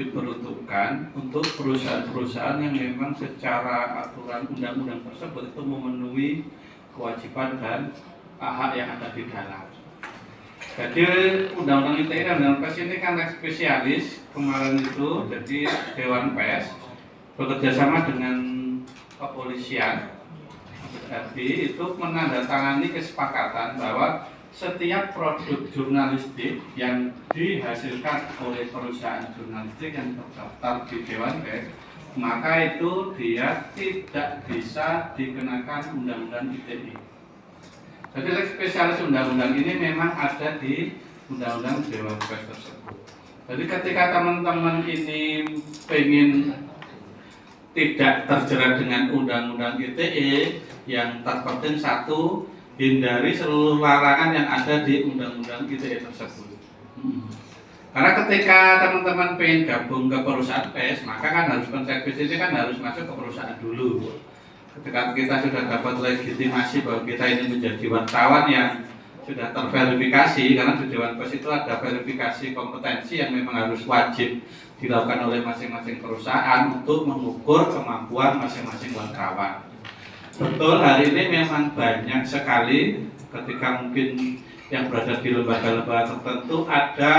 diperuntukkan untuk perusahaan-perusahaan yang memang secara aturan undang-undang tersebut itu memenuhi kewajiban dan hak yang ada di dalam. Jadi undang-undang ITE dan undang-undang pers ini kan spesialis kemarin itu, jadi Dewan Pers bekerja sama dengan kepolisian, jadi itu menandatangani kesepakatan bahwa setiap produk jurnalistik yang dihasilkan oleh perusahaan jurnalistik yang terdaftar di Dewan Pers, maka itu dia tidak bisa dikenakan undang-undang ITE. Jadi spesialis undang-undang ini memang ada di undang-undang Dewan Pers tersebut. Jadi ketika teman-teman ini pengen tidak terjerat dengan undang-undang ITE, yang terpenting satu, hindari seluruh larangan yang ada di undang-undang ITE tersebut. Karena ketika teman-teman pengen gabung ke perusahaan pers, maka kan harus konsekuensi ini kan harus masuk ke perusahaan dulu. Ketika kita sudah dapat legitimasi bahwa kita ini menjadi wartawan yang sudah terverifikasi, karena di Dewan Pers itu ada verifikasi kompetensi yang memang harus wajib dilakukan oleh masing-masing perusahaan untuk mengukur kemampuan masing-masing wartawan. Betul, hari ini memang banyak sekali ketika mungkin yang berada di lembaga-lembaga tertentu ada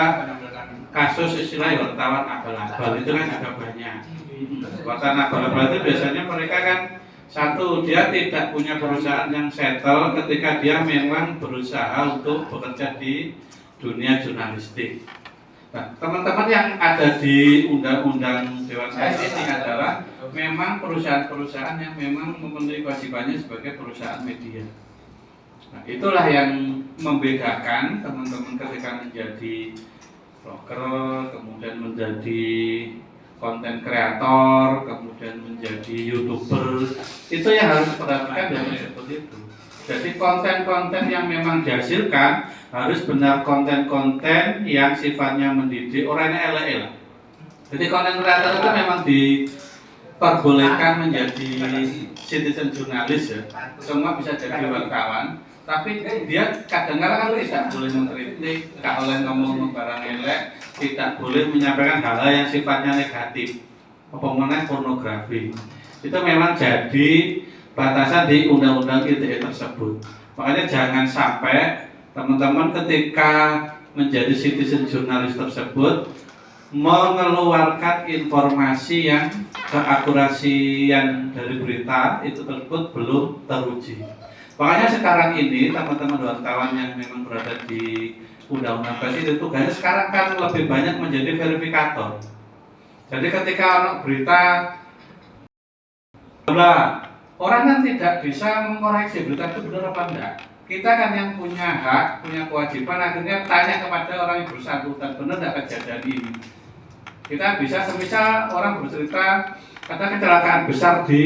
kasus istilah wartawan abal-abal, itu kan ada banyak. Wartawan abal-abal itu biasanya mereka kan satu, dia tidak punya perusahaan yang settle ketika dia memang berusaha untuk bekerja di dunia jurnalistik. Nah, teman-teman yang ada di Undang-Undang Dewan Pers ini adalah memang perusahaan-perusahaan yang memang memenuhi kewajibannya sebagai perusahaan media. Nah, itulah yang membedakan teman-teman ketika menjadi blogger, kemudian menjadi konten kreator, kemudian menjadi YouTuber, itu yang harus diperhatikan dan seperti itu. Jadi konten-konten yang memang dihasilkan harus benar konten-konten yang sifatnya mendidik, orangnya elek-elek. Jadi konten kreator itu memang diperbolehkan menjadi citizen jurnalis ya, semua bisa jadi wartawan. Tapi dia kadang-kadang kan tidak boleh mengkritik, tidak boleh ngomong barang elek, tidak boleh menyampaikan hal-hal yang sifatnya negatif, apa pornografi. Itu memang jadi batasan di undang-undang ITE tersebut. Makanya jangan sampai teman-teman ketika menjadi citizen jurnalis tersebut mengeluarkan informasi yang keakurasian dari berita itu tersebut belum teruji. Makanya sekarang ini teman-teman wartawan yang memang berada di undang-undang pers itu tugasnya sekarang kan lebih banyak menjadi verifikator. Jadi ketika ada berita, orang kan tidak bisa mengoreksi berita itu benar apa enggak. Kita kan yang punya hak, punya kewajiban akhirnya tanya kepada orang yang bersangkutan, benar enggak kejadian ini. Kita bisa semisal orang bercerita ada kecelakaan besar di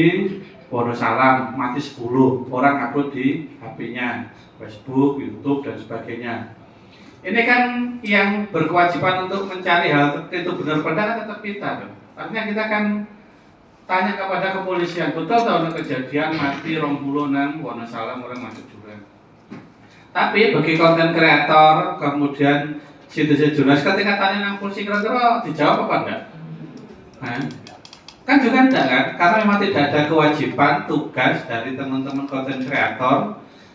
Wonosalam, mati 10 orang upload di HP-nya, Facebook, YouTube dan sebagainya. Ini kan yang berkewajiban untuk mencari hal itu benar benar tetap kita. Artinya kita kan tanya kepada kepolisian, betul tahun kejadian mati 20 nang Wonosalam orang masuk jurang. Tapi bagi konten kreator kemudian citizen jurnalis ketika tanya nang polisi kira-kira dijawab apa enggak? Kan juga enggak kan, karena memang tidak ada kewajiban tugas dari teman-teman konten kreator